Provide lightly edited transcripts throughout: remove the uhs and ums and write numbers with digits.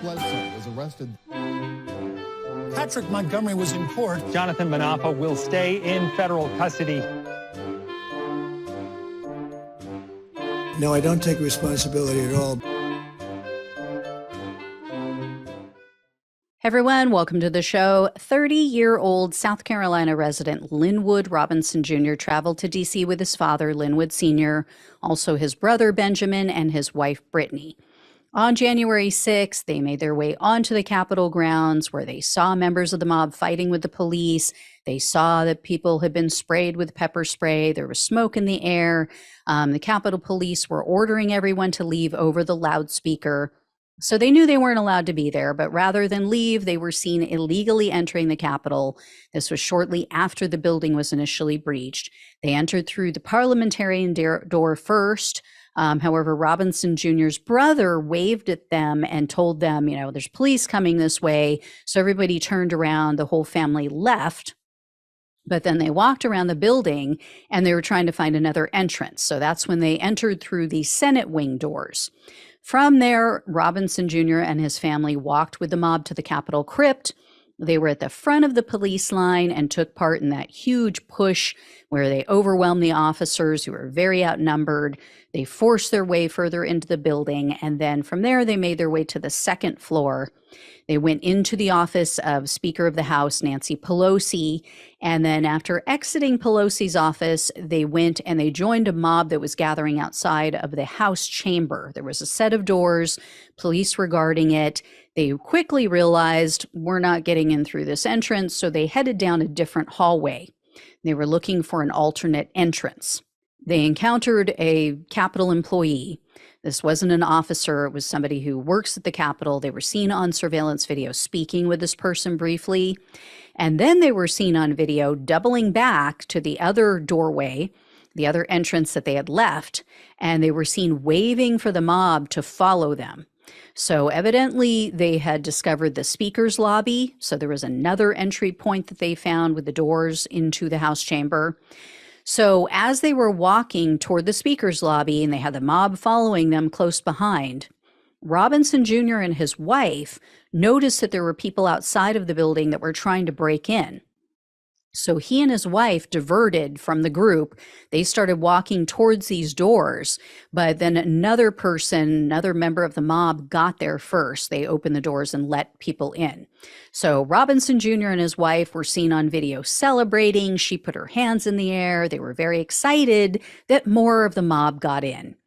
Bledsoe was arrested. Patrick Montgomery was in court. Jonathan Manapa will stay in federal custody. No, I don't take responsibility at all. Everyone, welcome to the show. 30-year-old South Carolina resident Linwood Robinson Jr. traveled to D.C. with his father, Linwood Sr., also his brother, Benjamin, and his wife, Brittany. On January 6th, they made their way onto the Capitol grounds where they saw members of the mob fighting with the police. They saw that people had been sprayed with pepper spray. There was smoke in the air. The Capitol Police were ordering everyone to leave over the loudspeaker. So they knew they weren't allowed to be there, but rather than leave, they were seen illegally entering the Capitol. This was shortly after the building was initially breached. They entered through the parliamentarian door first. However, Robinson Jr.'s brother waved at them and told them, there's police coming this way. So everybody turned around, the whole family left. But then they walked around the building and they were trying to find another entrance. So that's when they entered through the Senate wing doors. From there, Robinson Jr. and his family walked with the mob to the Capitol crypt. They were at the front of the police line and took part in that huge push where they overwhelmed the officers who were very outnumbered. They forced their way further into the building, and then from there, they made their way to the second floor. They went into the office of Speaker of the House, Nancy Pelosi, and then after exiting Pelosi's office, they went and they joined a mob that was gathering outside of the House chamber. There was a set of doors, police were guarding it. They quickly realized, we're not getting in through this entrance, so they headed down a different hallway. They were looking for an alternate entrance. They encountered a Capitol employee. This wasn't an officer, it was somebody who works at the Capitol. They were seen on surveillance video speaking with this person briefly. And then they were seen on video doubling back to the other doorway, the other entrance that they had left, and they were seen waving for the mob to follow them. So evidently they had discovered the speaker's lobby. So there was another entry point that they found with the doors into the House chamber. So as they were walking toward the speaker's lobby and they had the mob following them close behind, Robinson Jr. and his wife noticed that there were people outside of the building that were trying to break in. So he and his wife diverted from the group. They started walking towards these doors, but then another member of the mob got there first. They opened the doors and let people in. So Robinson Jr. and his wife were seen on video celebrating. She put her hands in the air. They were very excited that more of the mob got in.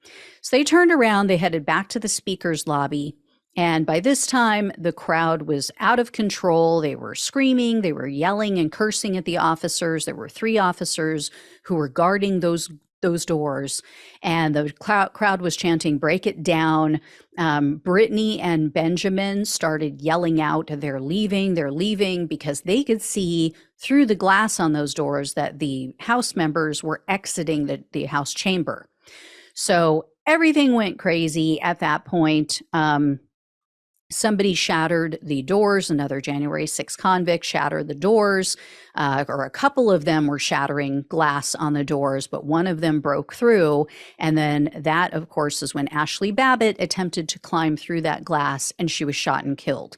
So they turned around, they headed back to the speaker's lobby. And by this time, the crowd was out of control. They were screaming, they were yelling and cursing at the officers. There were 3 officers who were guarding those doors. And the crowd was chanting, "Break it down." Brittany and Benjamin started yelling out, they're leaving, because they could see through the glass on those doors that the House members were exiting the House chamber. So everything went crazy at that point. Somebody shattered the doors. Another January 6th convict shattered the doors, or a couple of them were shattering glass on the doors, but one of them broke through. And then that, of course, is when Ashley Babbitt attempted to climb through that glass and she was shot and killed.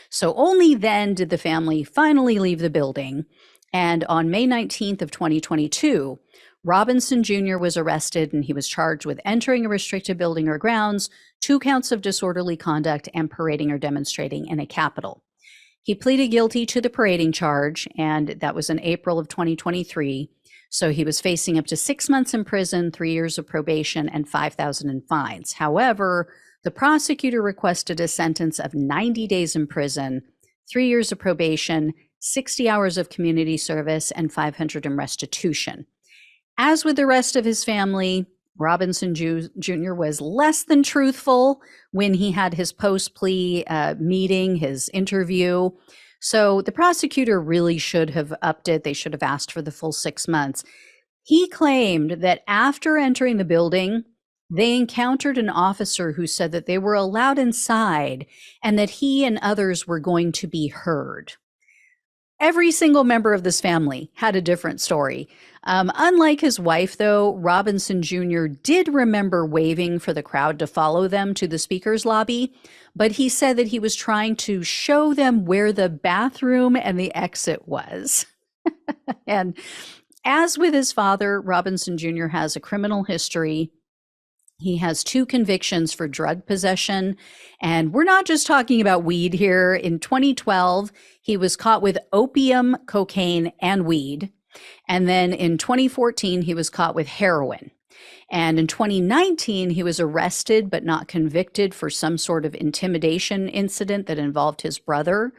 So only then did the family finally leave the building. And on May 19th of 2022, Robinson Jr. was arrested and he was charged with entering a restricted building or grounds, 2 counts of disorderly conduct, and parading or demonstrating in a Capitol. He pleaded guilty to the parading charge, and that was in April of 2023. So he was facing up to 6 months in prison, 3 years of probation, and $5,000 in fines. However, the prosecutor requested a sentence of 90 days in prison, 3 years of probation, 60 hours of community service, and $500 in restitution. As with the rest of his family, Robinson Jr. was less than truthful when he had his post-plea meeting, his interview. So the prosecutor really should have upped it. They should have asked for the full 6 months. He claimed that after entering the building, they encountered an officer who said that they were allowed inside and that he and others were going to be heard. Every single member of this family had a different story. Unlike his wife, though, Robinson Jr. did remember waving for the crowd to follow them to the speaker's lobby, but he said that he was trying to show them where the bathroom and the exit was. And as with his father, Robinson Jr. has a criminal history. He has 2 convictions for drug possession. And we're not just talking about weed here. In 2012, he was caught with opium, cocaine, and weed. And then in 2014, he was caught with heroin. And in 2019, he was arrested but not convicted for some sort of intimidation incident that involved his brother.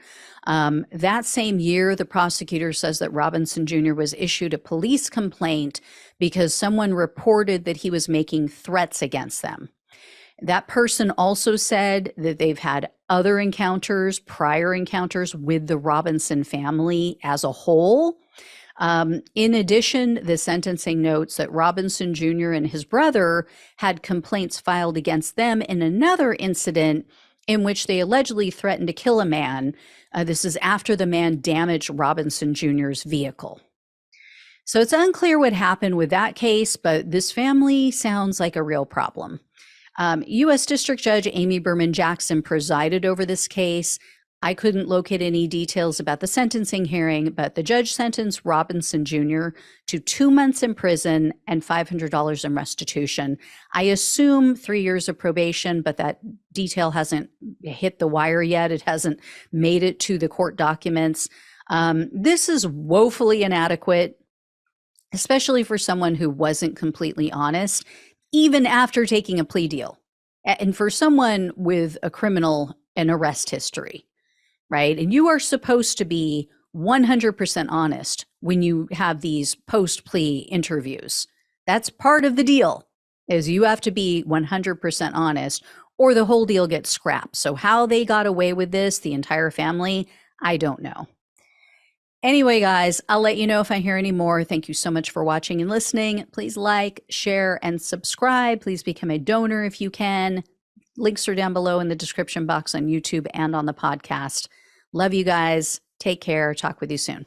That same year, the prosecutor says that Robinson Jr. was issued a police complaint because someone reported that he was making threats against them. That person also said that they've had other encounters, prior encounters with the Robinson family as a whole. In addition, the sentencing notes that Robinson Jr. and his brother had complaints filed against them in another incident in which they allegedly threatened to kill a man. This is after the man damaged Robinson Jr.'s vehicle. So it's unclear what happened with that case, but this family sounds like a real problem. U.S. District Judge Amy Berman Jackson presided over this case. I couldn't locate any details about the sentencing hearing, but the judge sentenced Robinson Jr. to 2 months in prison and $500 in restitution. I assume 3 years of probation, but that detail hasn't hit the wire yet. It hasn't made it to the court documents. This is woefully inadequate, especially for someone who wasn't completely honest, even after taking a plea deal. And for someone with a criminal and arrest history. Right? And you are supposed to be 100% honest when you have these post-plea interviews. That's part of the deal, is you have to be 100% honest or the whole deal gets scrapped. So how they got away with this, the entire family, I don't know. Anyway, guys, I'll let you know if I hear any more. Thank you so much for watching and listening. Please like, share, and subscribe. Please become a donor if you can. Links are down below in the description box on YouTube and on the podcast. Love you guys. Take care. Talk with you soon.